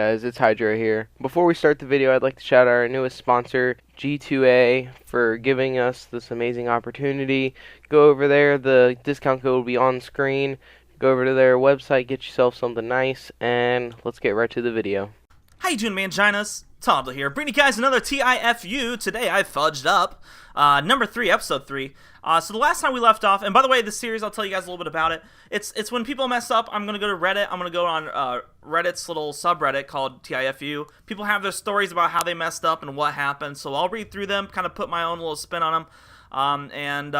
guys, it's Hydra here. Before we start the video, I'd like to shout out our newest sponsor, G2A, for giving us this amazing opportunity. Go over there, the discount code will be on screen. Go over to their website, get yourself something nice, and let's get right to the video. How you doing, Manginas? Toddler here, bringing you guys another TIFU. Today I fudged up number 3, episode 3. So the last time we left off, and by the way, this series, I'll tell you guys a little bit about it. It's when people mess up, I'm going to go to Reddit. I'm going to go on Reddit's little subreddit called TIFU. People have their stories about how they messed up and what happened, so I'll read through them, kind of put my own little spin on them. And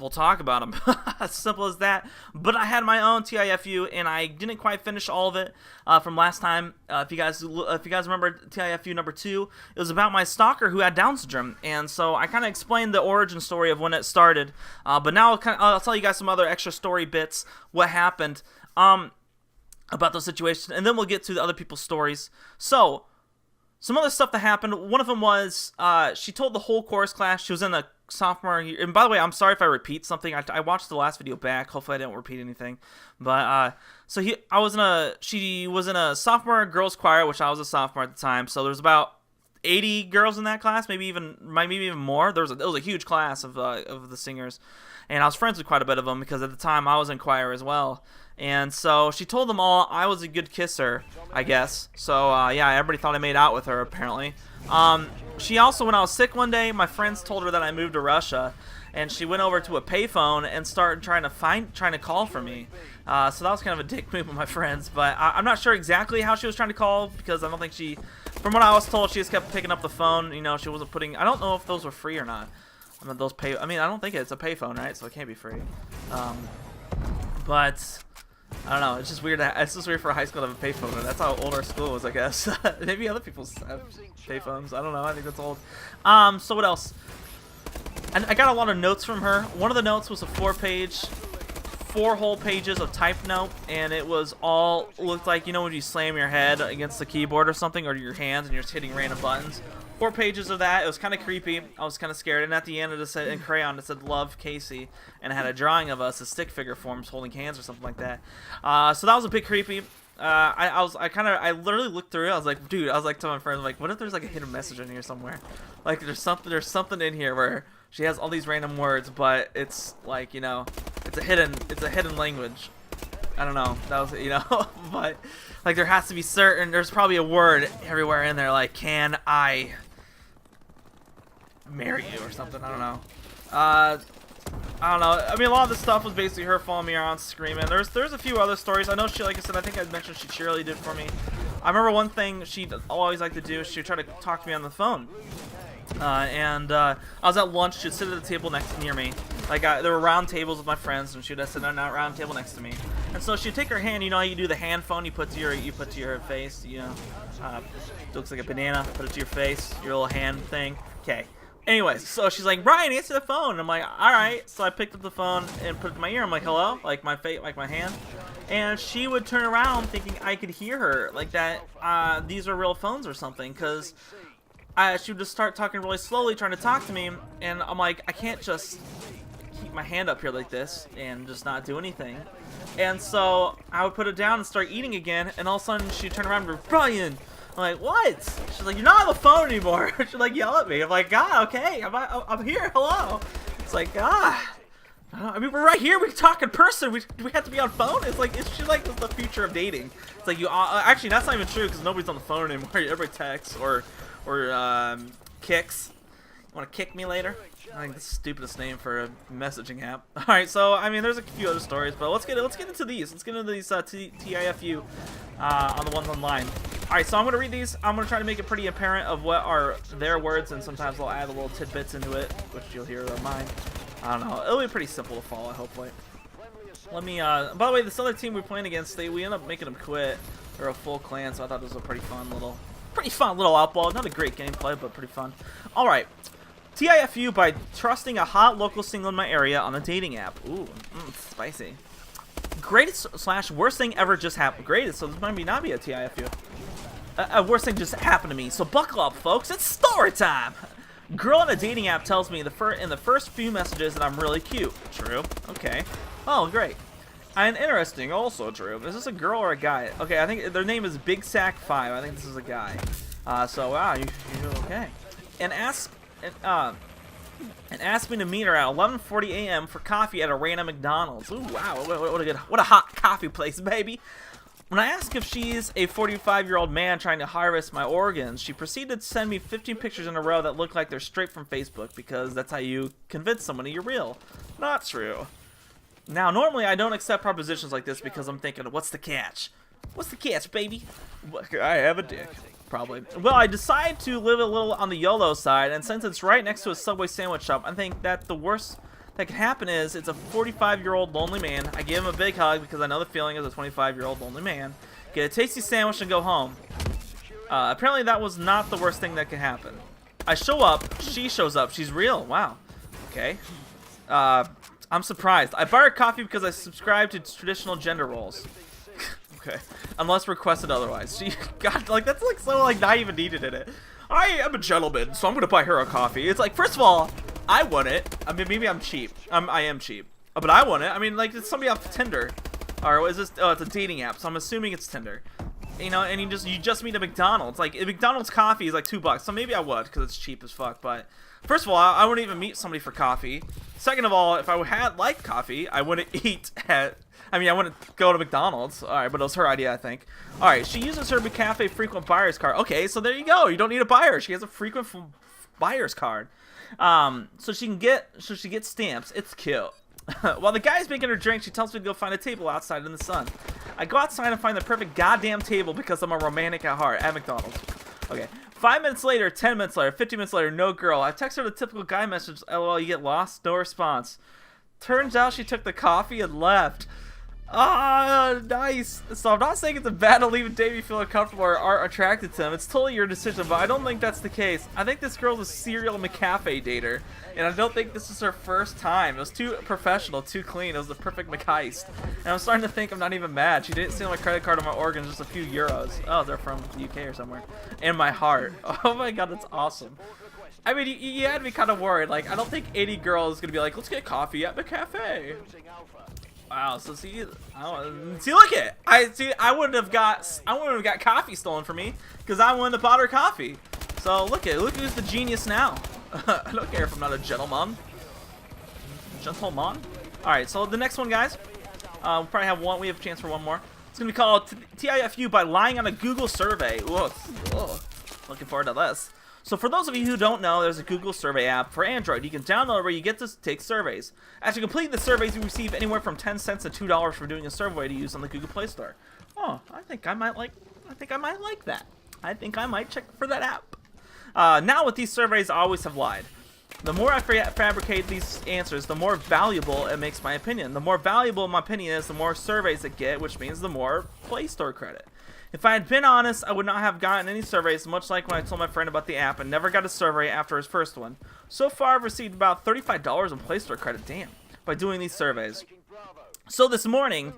we'll talk about them. As simple as that. But I had my own TIFU, and I didn't quite finish all of it from last time. If you guys remember TIFU number 2, it was about my stalker who had Down syndrome, and so I kind of explained the origin story of when it started. But now I'll tell you guys some other extra story bits, what happened about those situations, and then we'll get to the other people's stories. So, some other stuff that happened. One of them was she told the whole chorus class. She was in a sophomore year. And by the way, I'm sorry if I repeat something. I watched the last video back. Hopefully I didn't repeat anything. But she was in a sophomore girls choir, which I was a sophomore at the time. So there's about 80 girls in that class, maybe even more. It was a huge class of the singers, and I was friends with quite a bit of them because at the time I was in choir as well. And so she told them all I was a good kisser, I guess. So yeah, everybody thought I made out with her apparently. She also, when I was sick one day, my friends told her that I moved to Russia, and she went over to a payphone and started trying to call for me. So that was kind of a dick move with my friends, but I'm not sure exactly how she was trying to call, because I don't think from what I was told, she just kept picking up the phone. You know, she wasn't putting. I don't know if those were free or not. I don't think it's a payphone, right? So it can't be free. But I don't know. It's just weird. It's just weird for a high school to have a payphone, and that's how old our school was, I guess. Maybe other people have payphones. I don't know. I think that's old. So what else? And I got a lot of notes from her. One of the notes was a 4 whole pages of type note, and it was all looked like, you know, when you slam your head against the keyboard or something, or your hands, and you're just hitting random buttons. 4 pages of that. It was kind of creepy. I was kind of scared. And at the end, it just said in crayon, it said "Love, Casey," and it had a drawing of us as stick figure forms holding hands or something like that. So that was a bit creepy. I literally looked through it. I was like, dude. I was like to my friends, like, what if there's like a hidden message in here somewhere? Like, there's something in here where she has all these random words, but it's like, you know, it's a hidden language. I don't know. That was, you know, but like there has to be there's probably a word everywhere in there, like, can I marry you or something. I don't know. I don't know. I mean, a lot of the stuff was basically her following me around screaming. There's a few other stories. I know she, like I said, I think I mentioned she cheerleaded for me. I remember one thing she'd always like to do is she'd try to talk to me on the phone. I was at lunch. She'd sit at the table near me. Like, there were round tables with my friends, and she'd sit on that round table next to me. And so she'd take her hand. You know how you do the hand phone? You put to your face. You know, it looks like a banana. Put it to your face. Your little hand thing. Okay. Anyways, so she's like, "Brian, answer the phone." I'm like, "All right." So I picked up the phone and put it to my ear. I'm like, "Hello," like my hand. And she would turn around thinking I could hear her, like that. These are real phones or something, because she would just start talking really slowly, trying to talk to me, and I'm like, I can't just keep my hand up here like this and just not do anything. And so I would put it down and start eating again, and all of a sudden she'd turn around and go, "Brian." I'm like, "What?" She's like, "You're not on the phone anymore." She'd like yell at me. I'm like, "God, okay, I'm here. Hello." It's like, I mean, we're right here. We can talk in person. Do we have to be on phone? It's like, it's just like the future of dating. It's like, you actually, that's not even true, because nobody's on the phone anymore. Everybody texts or kicks. You want to kick me later? I think that's the stupidest name for a messaging app. All right, so I mean, there's a few other stories, but let's get into these. Let's get into these TIFU on the ones online. All right, so I'm gonna read these. I'm gonna try to make it pretty apparent of what are their words, and sometimes I'll add a little tidbits into it, which you'll hear of mine. I don't know. It'll be pretty simple to follow, hopefully. Let me. By the way, this other team we're playing against, we ended up making them quit. They're a full clan, so I thought this was a pretty fun little outball. Not a great gameplay, but pretty fun. All right. TIFU by trusting a hot local single in my area on a dating app. Ooh, spicy. Greatest / worst thing ever just happened. Greatest, so this might not be a TIFU. Worst thing just happened to me. So buckle up, folks. It's story time. Girl on a dating app tells me in the first few messages that I'm really cute. True. Okay. Oh, great. And interesting, also true. Is this a girl or a guy? Okay, I think their name is Big Sack 5. I think this is a guy. So wow, you okay? And ask me to meet her at 11:40 a.m. for coffee at a random McDonald's. Ooh, wow, what a hot coffee place, baby. When I asked if she's a 45-year-old man trying to harvest my organs, she proceeded to send me 15 pictures in a row that look like they're straight from Facebook, because that's how you convince somebody you're real. Not true. Now, normally I don't accept propositions like this because I'm thinking, what's the catch? What's the catch, baby? I have a dick. Probably. Well, I decide to live a little on the YOLO side, and since it's right next to a Subway sandwich shop, I think that the worst that could happen is it's a 45-year-old lonely man. I give him a big hug because I know the feeling as a 25-year-old lonely man. Get a tasty sandwich and go home. Apparently that was not the worst thing that could happen. I show up, she shows up, she's real. Wow. Okay. I'm surprised. I buy her coffee because I subscribe to traditional gender roles. Okay. Unless requested otherwise. She got, like, that's like so like not even needed in it. I am a gentleman, so I'm gonna buy her a coffee. It's like, first of all, I want it. I mean, maybe I'm cheap. I am cheap, but I want it. I mean, like, it's somebody off Tinder, or is this? Oh, it's a dating app, so I'm assuming it's Tinder. You know, and you just meet at McDonald's. Like, McDonald's coffee is like $2, so maybe I would because it's cheap as fuck. But first of all, I wouldn't even meet somebody for coffee. Second of all, if I had liked coffee, I wouldn't eat at. I mean, I wouldn't go to McDonald's. All right, but it was her idea, I think. All right, she uses her McCafe frequent buyer's card. Okay, so there you go. You don't need a buyer. She has a frequent buyer's card. So she gets stamps. It's cute. While the guy's making her drink, she tells me to go find a table outside in the sun. I go outside and find the perfect goddamn table because I'm a romantic at heart at McDonald's. Okay. 5 minutes later, 10 minutes later, 15 minutes later, no girl. I text her the typical guy message, LOL, you get lost, no response. Turns out she took the coffee and left. Ah, nice. So I'm not saying it's a bad to leave a date if you feel uncomfortable or aren't attracted to him. It's totally your decision, but I don't think that's the case. I think this girl's a serial McCafe dater, and I don't think this is her first time. It was too professional, too clean. It was the perfect McHeist. And I'm starting to think I'm not even mad. She didn't steal my credit card or my organs, just a few euros. Oh, they're from the UK or somewhere. And my heart. Oh my god, that's awesome. I mean, you had to be kind of worried. Like, I don't think any girl is gonna be like, let's get coffee at McCafe. Wow, so see, look at I wouldn't have got coffee stolen from me because I wouldn't have bought her coffee. So look who's the genius now. I don't care if I'm not a gentleman. Gentleman. All right, so the next one, guys, we'll probably have one. We have a chance for one more. It's gonna be called TIFU by lying on a Google survey. Whoa, looking forward to this. So for those of you who don't know, there's a Google survey app for Android. You can download where you get to take surveys. After completing the surveys, you receive anywhere from 10 cents to $2 for doing a survey to use on the Google Play Store. Oh, I think I might like that. I think I might check for that app. Now with these surveys, I always have lied. The more I fabricate these answers, the more valuable it makes my opinion. The more valuable my opinion is, the more surveys it get, which means the more Play Store credit. If I had been honest, I would not have gotten any surveys, much like when I told my friend about the app and never got a survey after his first one. So far, I've received about $35 in Play Store credit, damn, by doing these surveys. So this morning,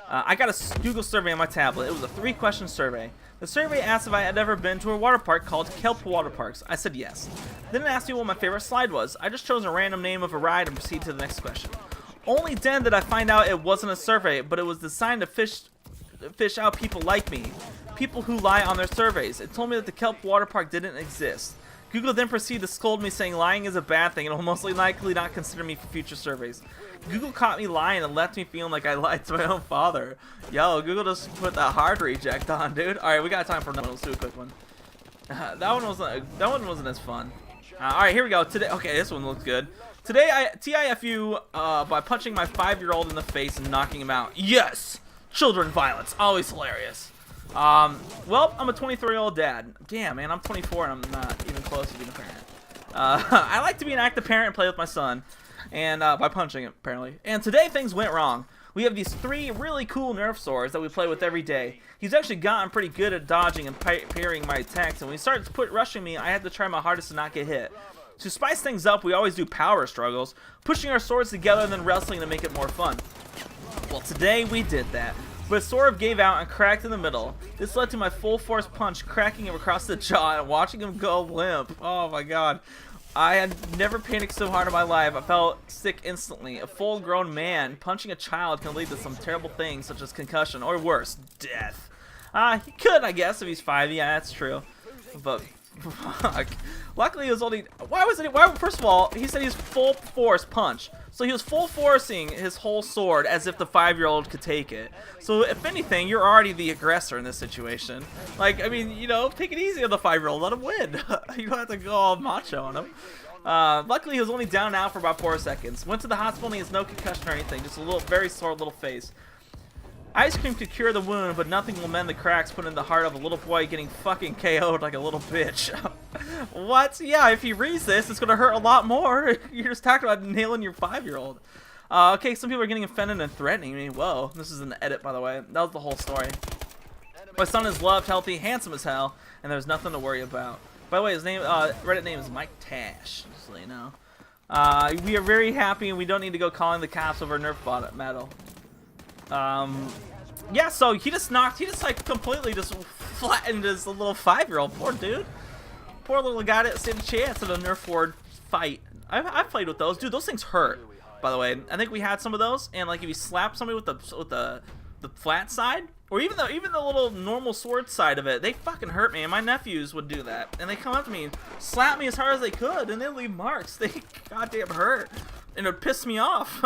I got a Google survey on my tablet. It was a 3-question survey. The survey asked if I had ever been to a water park called Kelp Water Parks. I said yes. Then it asked me what my favorite slide was. I just chose a random name of a ride and proceeded to the next question. Only then did I find out it wasn't a survey, but it was designed to fish out people like me, people who lie on their surveys. It told me that the Kelp Water Park didn't exist. Google then proceeded to scold me, saying lying is a bad thing and will most likely not consider me for future surveys. Google caught me lying and left me feeling like I lied to my own father. Yo, Google just put that hard reject on, dude. All right, we got time for another one. Let's do a quick one. That one wasn't as fun. All right, here we go. Today, okay, this one looks good. Today, I TIFU by punching my 5-year-old in the face and knocking him out. Yes. Children violence, always hilarious. Well, I'm a 23-year-old dad. Damn, man, I'm 24 and I'm not even close to being a parent. I like to be an active parent and play with my son, and by punching him, apparently. And today things went wrong. We have these 3 really cool Nerf swords that we play with every day. He's actually gotten pretty good at dodging and parrying my attacks, and when he starts rushing me, I had to try my hardest to not get hit. To spice things up, we always do power struggles, pushing our swords together and then wrestling to make it more fun. Well, today we did that, but it sort of gave out and cracked in the middle. This led to my full force punch cracking him across the jaw and watching him go limp. Oh my god. I had never panicked so hard in my life. I felt sick instantly. A full-grown man punching a child can lead to some terrible things such as concussion or worse, death. He could, I guess, if he's 5. Yeah, that's true. But fuck. Luckily, he was only. Why was it? Why? First of all, he said he's full force punch. So he was full forcing his whole sword as if the 5-year-old could take it. So if anything, you're already the aggressor in this situation. Like, I mean, you know, take it easy on the 5-year-old. Let him win. You don't have to go all macho on him. Luckily, he was only down and out for about 4 seconds. Went to the hospital and he has no concussion or anything. Just a little, very sore little face. Ice cream could cure the wound, but nothing will mend the cracks put in the heart of a little boy getting fucking KO'd like a little bitch. What? Yeah, if he reads this, it's gonna hurt a lot more. You're just talking about nailing your 5-year-old. Okay, some people are getting offended and threatening me. Whoa, this is an edit, by the way. That was the whole story. My son is loved, healthy, handsome as hell, and there's nothing to worry about. By the way, his name, Reddit name is Mike Tash, just so you know. We are very happy, and we don't need to go calling the cops over Nerf bot metal. Yeah, so he just like completely just flattened his little 5-year-old. Poor dude. Poor little guy that stood a chance in a Nerf Ward fight. I've played with those. Dude, those things hurt, by the way. I think we had some of those, and like if you slap somebody with the flat side, or even the little normal sword side of it, they fucking hurt me. And my nephews would do that, and they come up to me and slap me as hard as they could, and they leave marks. They goddamn hurt, and it would piss me off.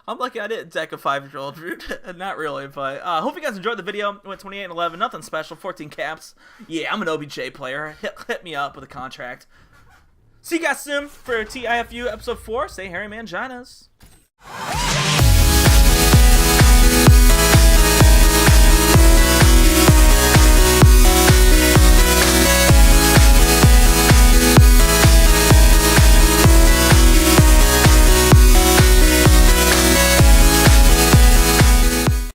I'm lucky I didn't deck a 5-year-old, dude. Not really, but hope you guys enjoyed the video. Went 28-11, nothing special, 14 caps. Yeah, I'm an OBJ player. Hit me up with a contract. See you guys soon for TIFU episode 4. Say Harry Manginas.